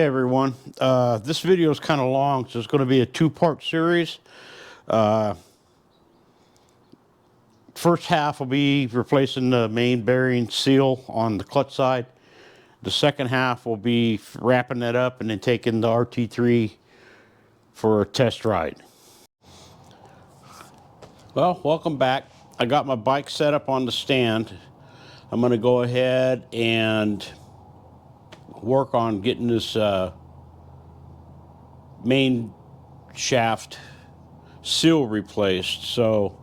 Hey everyone, this video is kind of long, so it's going to be a two-part series. First half will be replacing the main bearing seal on the clutch side. The second half will be wrapping that up and then taking the RT3 for a test ride. Well, welcome back. I got my bike set up on the stand. I'm going to go ahead and work on getting this main shaft seal replaced. So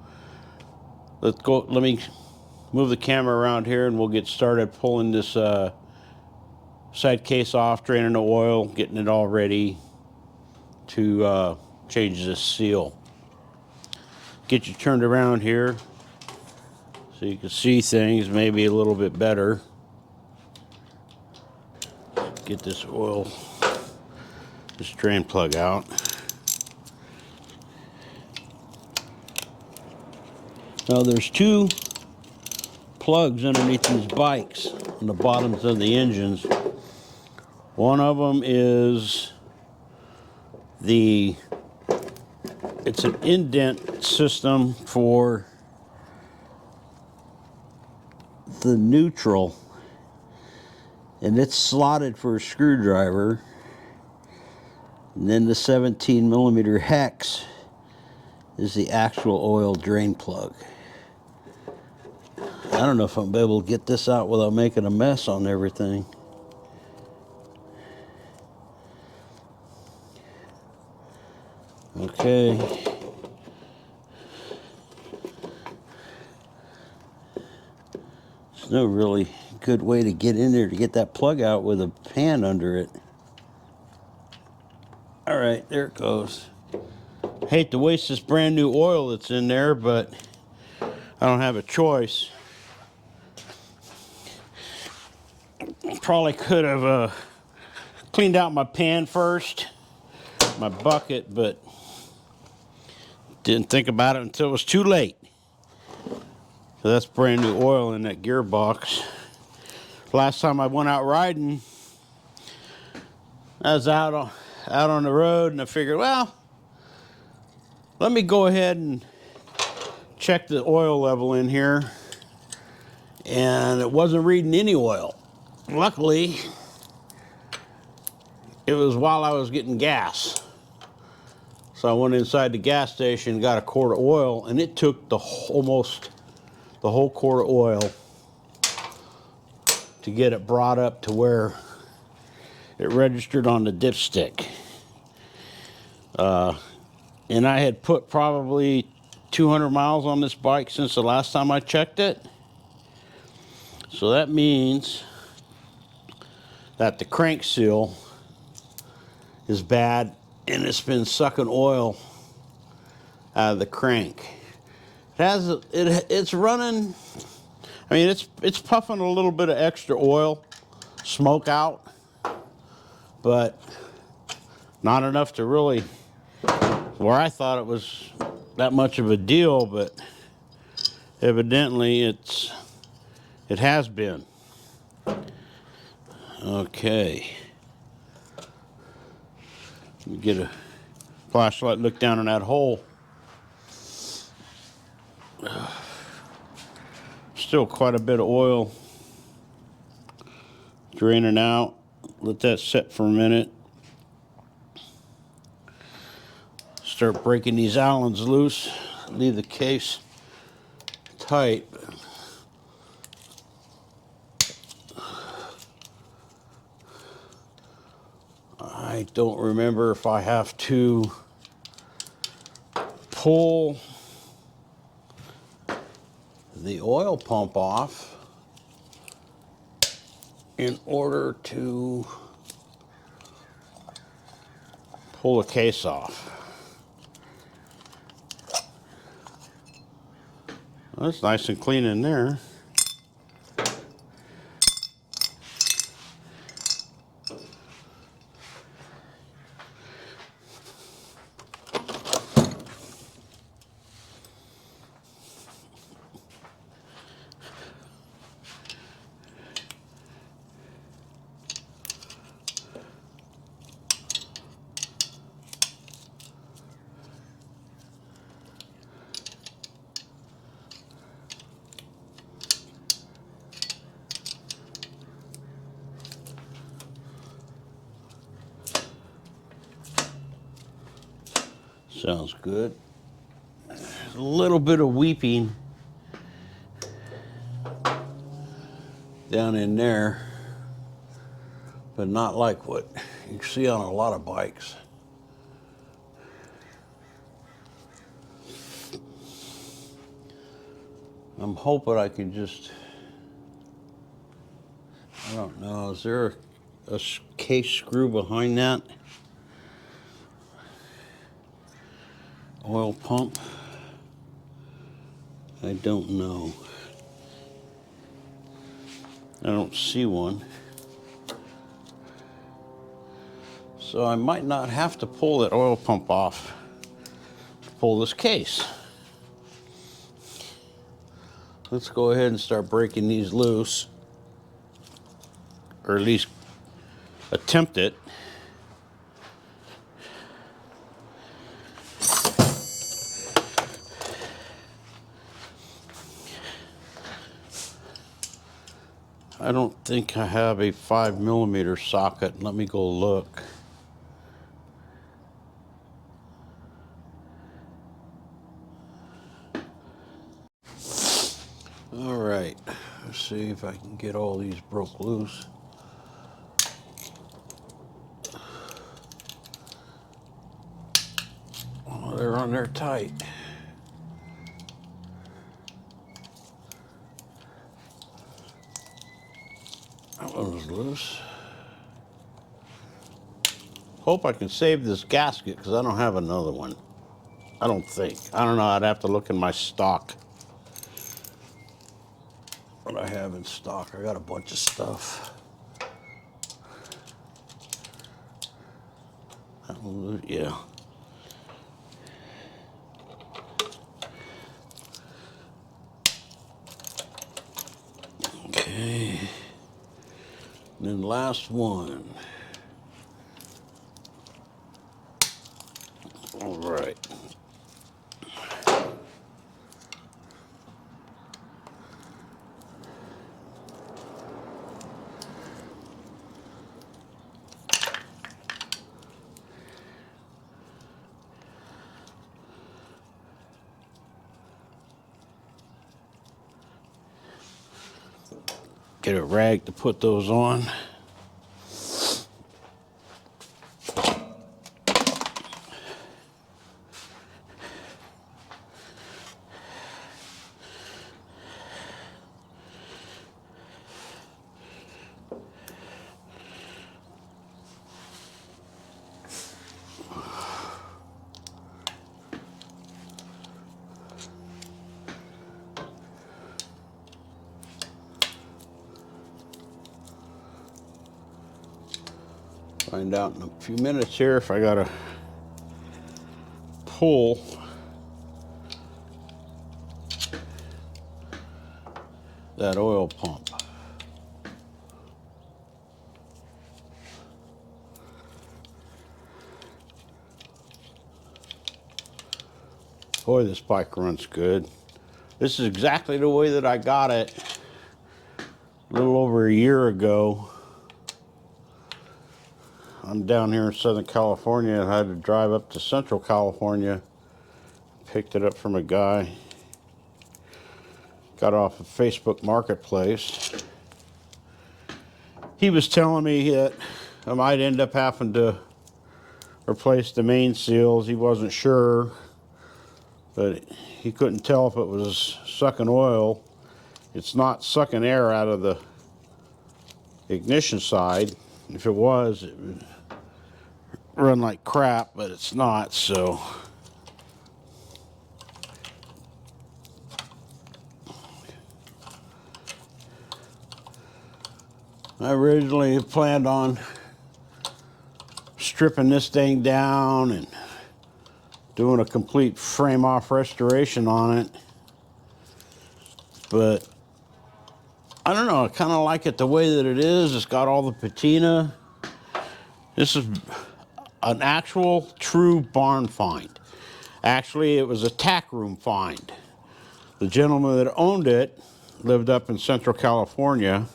let's go. Let me move the camera around here and we'll get started pulling this side case off, draining the oil, getting it all ready to change this seal. Get you turned around here so you can see things maybe a little bit better. Get this drain plug out. Now there's two plugs underneath these bikes on the bottoms of the engines. One of them is it's an indent system for the neutral, and it's slotted for a screwdriver. And then the 17mm hex is the actual oil drain plug. I don't know if I'll be able to get this out without making a mess on everything. Okay. There's no really good way to get in there to get that plug out with a pan under it. All right, there it goes. Hate to waste this brand new oil that's in there, but I don't have a choice. Probably could have cleaned out my pan first, my bucket, but didn't think about it until it was too late. So that's brand new oil in that gearbox. Last time I went out riding, I was out on the road, and I figured, well, let me go ahead and check the oil level in here, and it wasn't reading any oil. Luckily, it was while I was getting gas. So I went inside the gas station, got a quart of oil, and it took almost the whole quart of oil to get it brought up to where it registered on the dipstick. And I had put probably 200 miles on this bike since the last time I checked it. So that means that the crank seal is bad and it's been sucking oil out of the crank. It's running. I mean, it's puffing a little bit of extra oil, smoke out, but not enough to really, where I thought it was that much of a deal, but evidently it has been. Okay. Let me get a flashlight, look down in that hole. Still quite a bit of oil draining out. Let that set for a minute. Start breaking these Allens loose. Leave the case tight. I don't remember if I have to pull the oil pump off in order to pull the case off. Well, that's nice and clean in there. Sounds good. A little bit of weeping down in there, but not like what you see on a lot of bikes. I'm hoping I can just, I don't know, is there a case screw behind that oil pump? I don't know. I don't see one. So I might not have to pull that oil pump off to pull this case. Let's go ahead and start breaking these loose, or at least attempt it. I don't think I have a 5mm socket. Let me go look. All right, let's see if I can get all these broke loose. Oh, they're on there tight. That one was loose. Hope I can save this gasket because I don't have another one. I don't think. I don't know. I'd have to look in my stock. What I have in stock. I got a bunch of stuff. Yeah. Okay. And then last one. All right. Get a rag to put those on. Find out in a few minutes here if I gotta pull that oil pump. Boy, this bike runs good. This is exactly the way that I got it a little over a year ago. I'm down here in Southern California and I had to drive up to Central California. Picked it up from a guy. Got off of Facebook Marketplace. He was telling me that I might end up having to replace the main seals. He wasn't sure, but he couldn't tell if it was sucking oil. It's not sucking air out of the ignition side. If it was, it would run like crap, but it's not, so. I originally planned on stripping this thing down and doing a complete frame-off restoration on it, but I don't know, I kind of like it the way that it is. It's got all the patina. This is an actual true barn find. Actually, it was a tack room find. The gentleman that owned it lived up in Central California,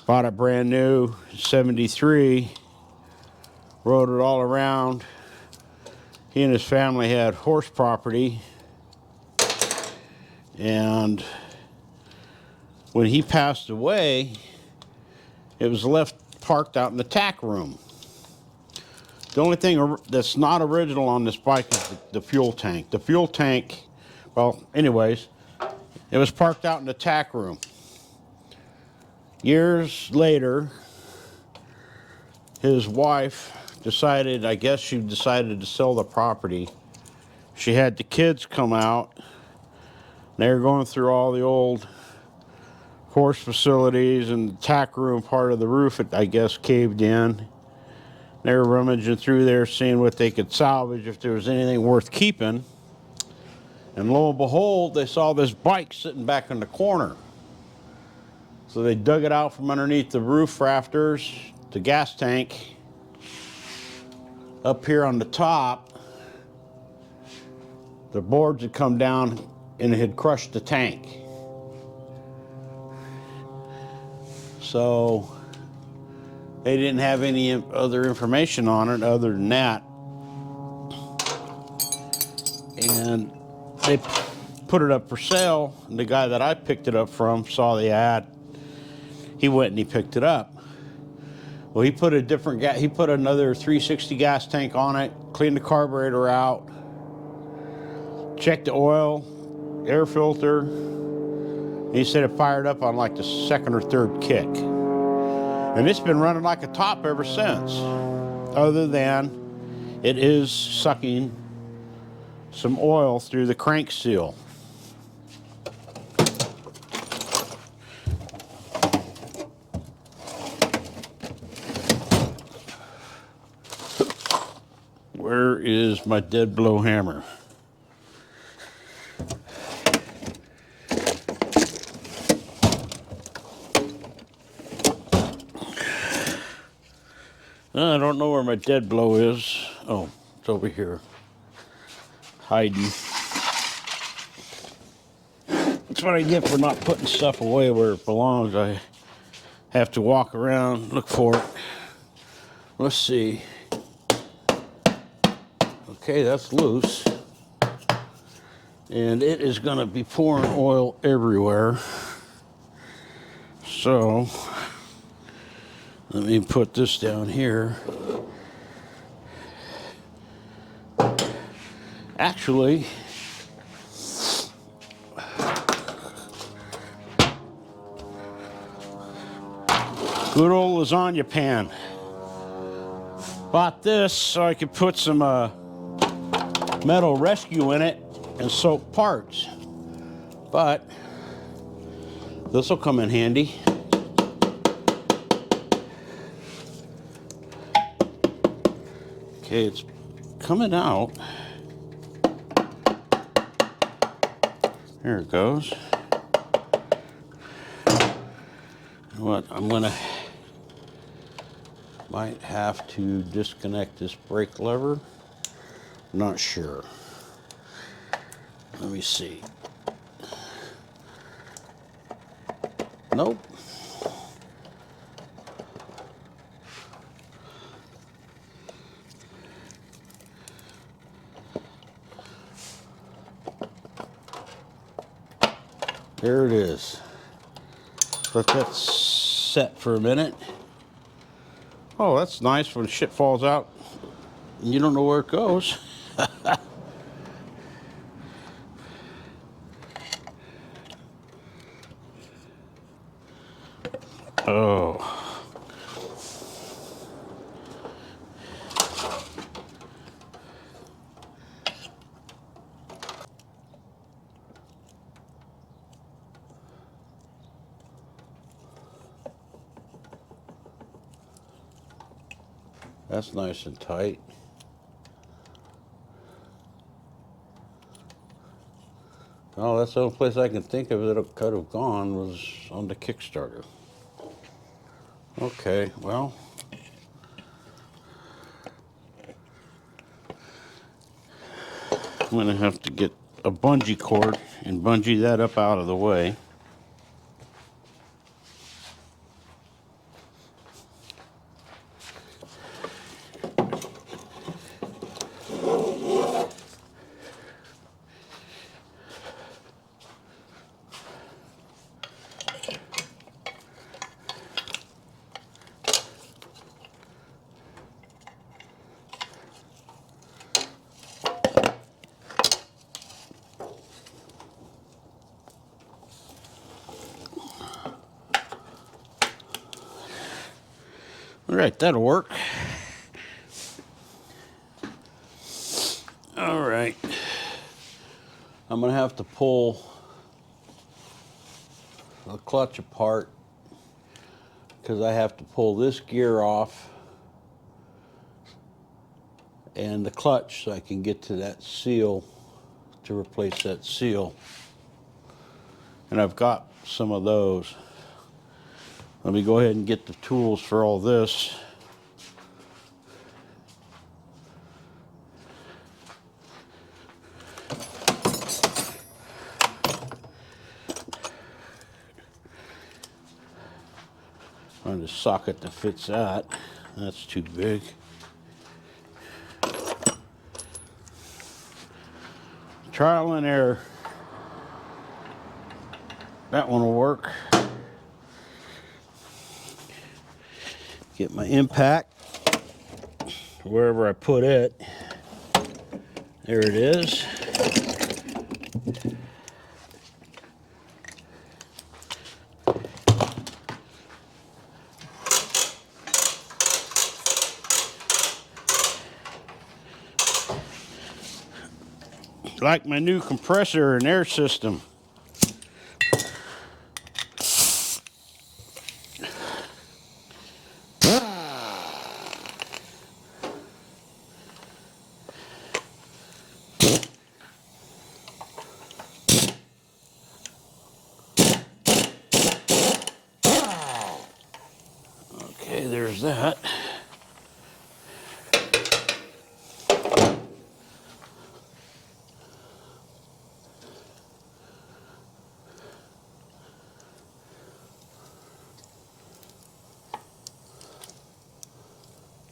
bought it brand new, 73, rode it all around, He and his family had horse property, and when he passed away, it was left parked out in the tack room. The only thing that's not original on this bike is the fuel tank. The fuel tank, well, anyways, it was parked out in the tack room. Years later, his wife decided, I guess she decided to sell the property. She had the kids come out. They were going through all the old horse facilities, and the tack room part of the roof, I guess, caved in. They were rummaging through there, seeing what they could salvage, if there was anything worth keeping. And lo and behold, they saw this bike sitting back in the corner. So they dug it out from underneath the roof rafters, the gas tank. Up here on the top, the boards had come down and it had crushed the tank. So they didn't have any other information on it other than that. And they put it up for sale, and the guy that I picked it up from saw the ad. He went and he picked it up. Well, he put another 360 gas tank on it, cleaned the carburetor out, checked the oil, air filter. He said it fired up on like the second or third kick. And it's been running like a top ever since, other than it is sucking some oil through the crank seal. Where is my dead blow hammer? I don't know where my dead blow is. Oh, it's over here. Hiding. That's what I get for not putting stuff away where it belongs. I have to walk around, look for it. Let's see. Okay, that's loose. And it is going to be pouring oil everywhere. So, let me put this down here. Actually, good old lasagna pan. Bought this so I could put some metal rescue in it and soak parts. But this will come in handy. Okay, it's coming out. There it goes. What might have to disconnect this brake lever. Not sure. Let me see. Nope. There it is. Let that set for a minute. Oh, that's nice when shit falls out and you don't know where it goes. Oh. That's nice and tight. Oh, that's the only place I can think of that it could have gone was on the Kickstarter. Okay, well. I'm gonna have to get a bungee cord and bungee that up out of the way. right, that'll work. All right. I'm gonna have to pull the clutch apart because I have to pull this gear off and the clutch so I can get to that seal to replace that seal. And I've got some of those. Let me go ahead and get the tools for all this. Find a socket that fits that. That's too big. Trial and error. That one will work. Get my impact wherever I put it. There it is. Like my new compressor and air system. Okay, there's that.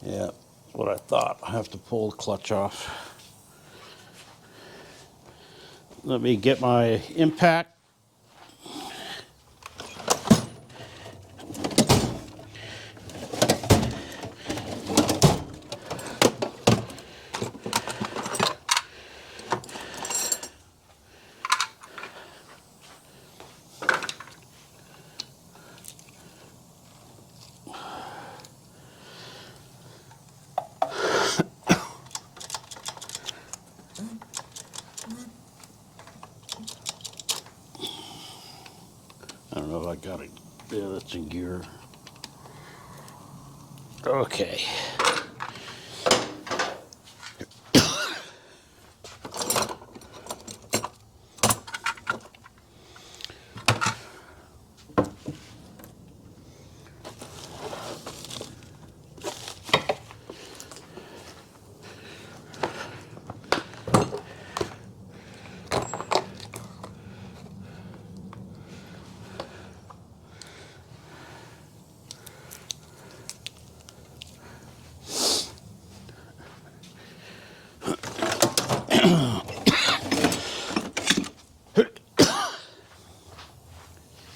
Yeah, what I thought. I have to pull the clutch off. Let me get my impact. I don't know if I got it. Yeah, that's in gear. Okay.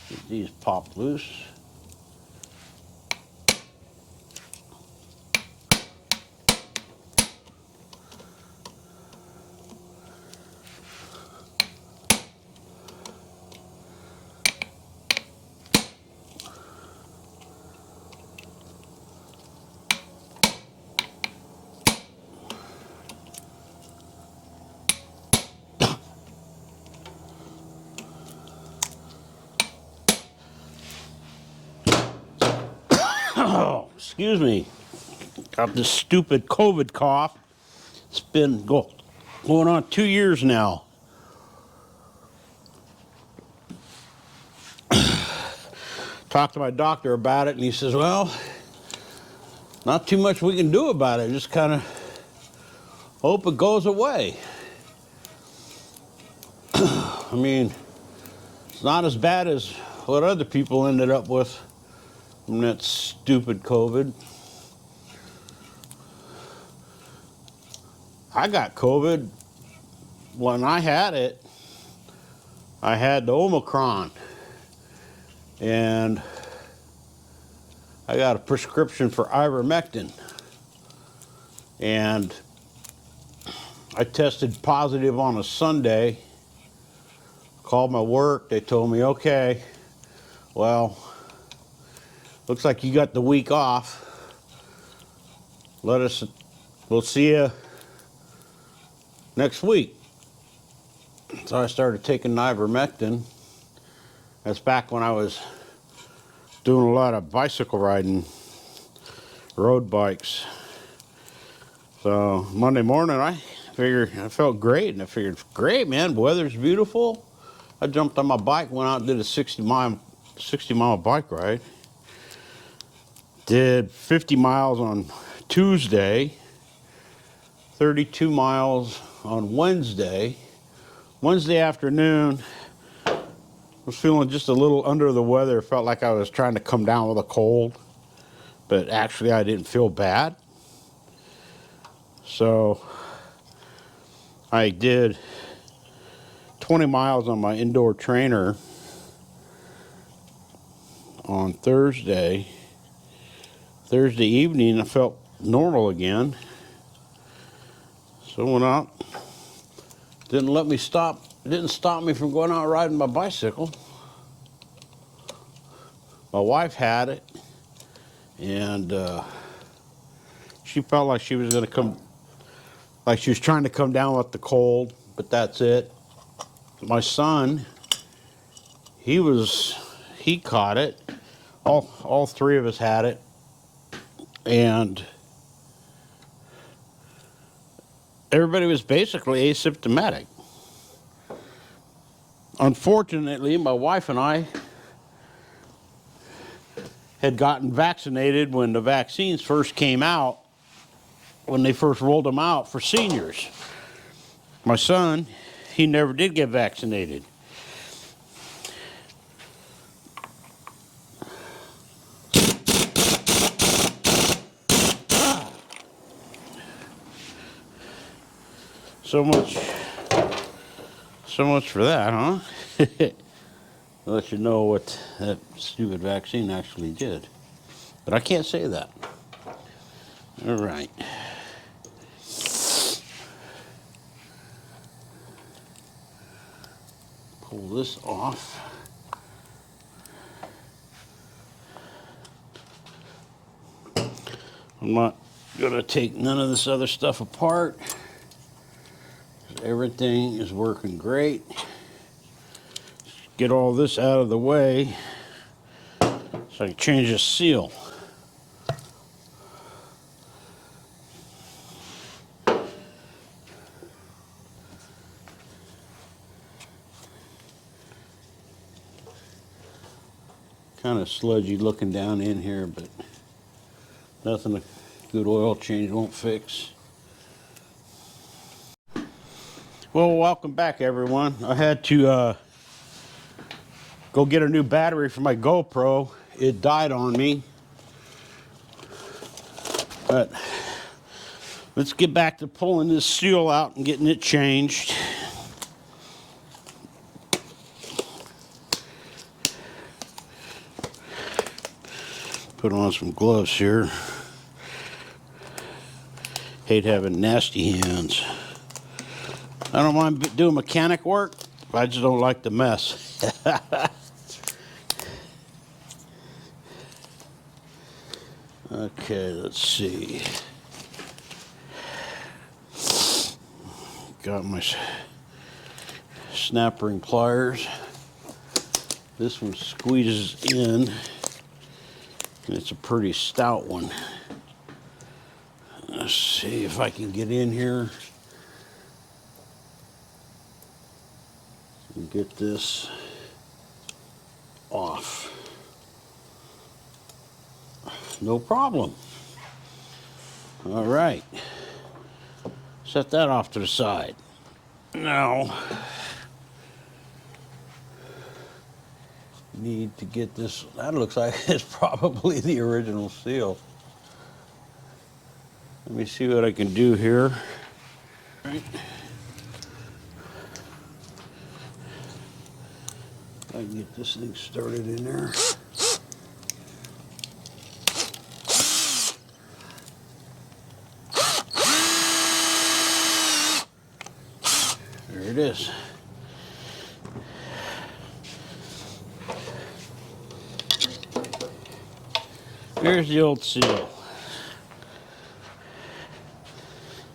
Get these popped loose. Oh, excuse me. Got this stupid COVID cough. It's been going on 2 years now. Talked to my doctor about it, and he says, well, not too much we can do about it. Just kind of hope it goes away. I mean, it's not as bad as what other people ended up with from that stupid COVID. I got COVID. When I had it, I had the Omicron. And I got a prescription for ivermectin. And I tested positive on a Sunday. Called my work. They told me, okay, well, looks like you got the week off. We'll see you next week. So I started taking ivermectin. That's back when I was doing a lot of bicycle riding, road bikes. So Monday morning I felt great, and I figured, great, man, weather's beautiful. I jumped on my bike, went out and did a 60-mile bike ride. Did 50 miles on Tuesday, 32 miles on Wednesday. Wednesday afternoon, I was feeling just a little under the weather. Felt like I was trying to come down with a cold, but actually I didn't feel bad. So I did 20 miles on my indoor trainer on Thursday. Thursday evening, I felt normal again. So I went out. Didn't stop me from going out riding my bicycle. My wife had it, and she felt like she was trying to come down with the cold, but that's it. My son, he caught it. All three of us had it, and everybody was basically asymptomatic. Unfortunately, my wife and I had gotten vaccinated when the vaccines first came out, when they first rolled them out for seniors. My son, he never did get vaccinated. So much for that, huh? I'll let you know what that stupid vaccine actually did. But I can't say that. All right. Pull this off. I'm not gonna take none of this other stuff apart. Everything is working great. Get all this out of the way so I can change the seal. Kind of sludgy looking down in here, but nothing a good oil change won't fix. Well, welcome back, everyone. I had to go get a new battery for my GoPro. It died on me. But let's get back to pulling this seal out and getting it changed. Put on some gloves here. Hate having nasty hands. I don't mind doing mechanic work, I just don't like the mess. Okay, let's see. Got my snap ring pliers. This one squeezes in. It's a pretty stout one. Let's see if I can get in here and get this off. No problem. All right. Set that off to the side. Now, need to get this. That looks like it's probably the original seal. Let me see what I can do here. All right. I can get this thing started in there. There it is. There's the old seal.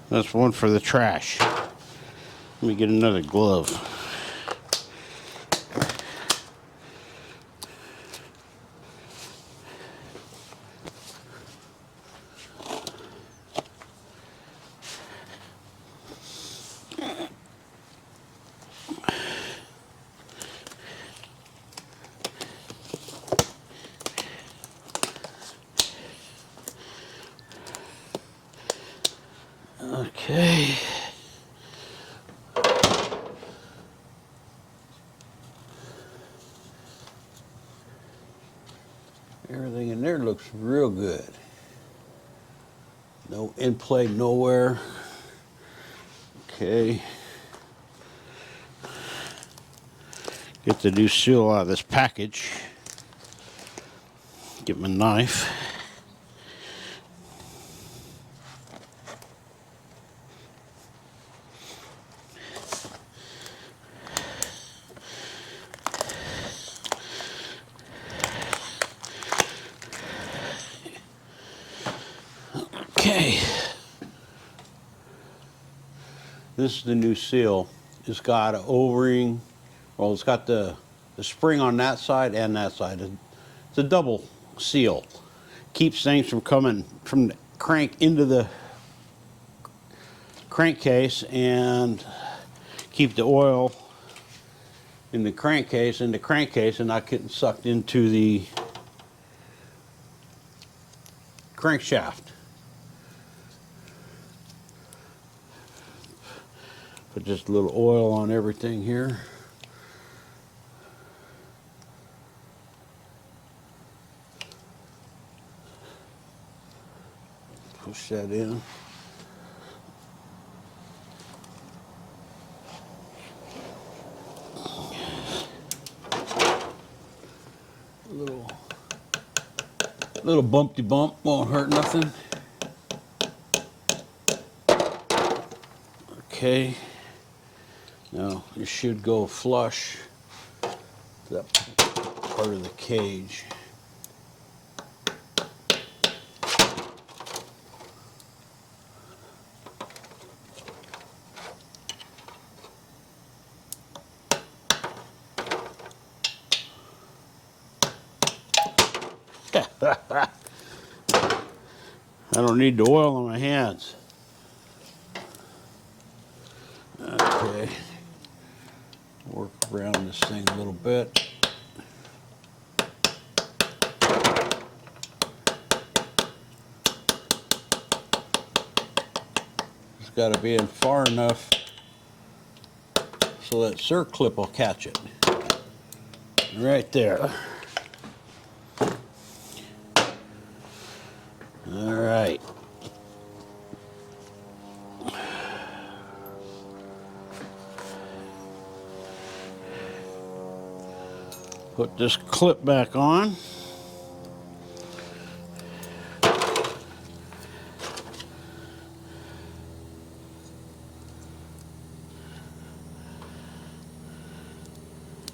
That's one for the trash. Let me get another glove. Okay. Everything in there looks real good. No in-play nowhere. Okay. Get the new seal out of this package. Get my knife. Okay. This is the new seal. It's got an O-ring. Well, it's got the spring on that side and that side. It's a double seal. Keeps things from coming from the crank into the crankcase and keep the oil in the crankcase and not getting sucked into the crankshaft. Put just a little oil on everything here. Push that in. Little bumpty bump, won't hurt nothing. Okay. Now it should go flush to that part of the cage. I don't need the oil on my hands. Okay. Work around this thing a little bit. It's got to be in far enough so that circlip will catch it. Right there. All right. Put this clip back on.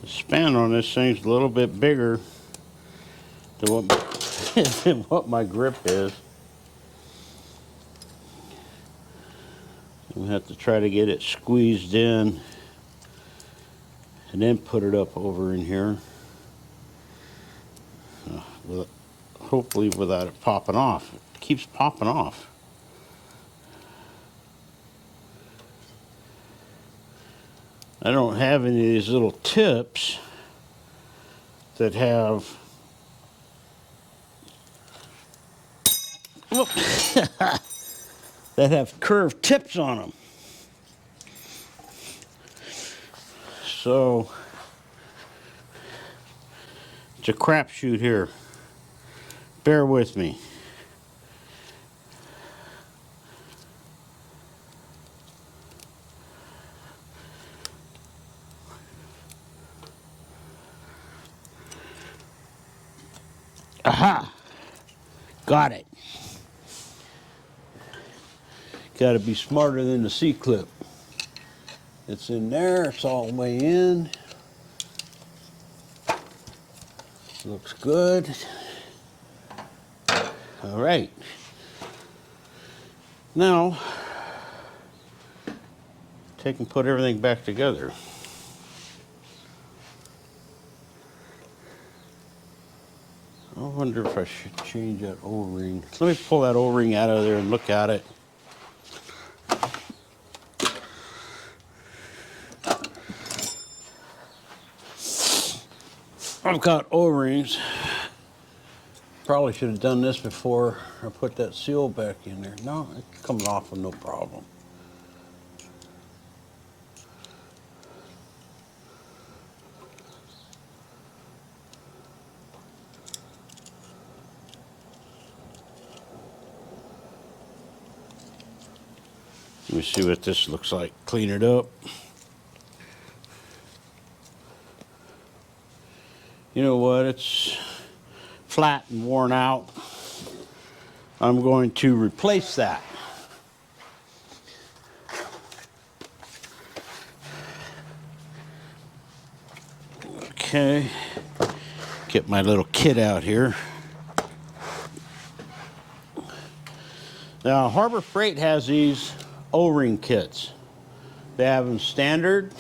The span on this thing's a little bit bigger than what my grip is. We have to try to get it squeezed in and then put it up over in here. Hopefully without it popping off. It keeps popping off. I don't have any of these little tips that have that have curved tips on them. So it's a crapshoot here. Bear with me. Aha! Got it. Got to be smarter than the C-clip. It's in there. It's all the way in. Looks good. All right. Now, take and put everything back together. I wonder if I should change that O-ring. Let me pull that O-ring out of there and look at it. I've got O-rings. Probably should have done this before I put that seal back in there. No, it comes off with no problem. Let me see what this looks like. Clean it up. You know what? It's flat and worn out. I'm going to replace that. Okay. Get my little kit out here. Now, Harbor Freight has these O-ring kits. They have them standard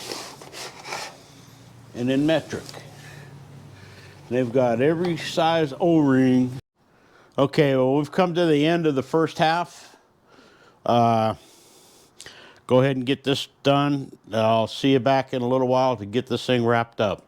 and in metric. They've got every size O-ring. Okay, well, we've come to the end of the first half. Go ahead and get this done. I'll see you back in a little while to get this thing wrapped up.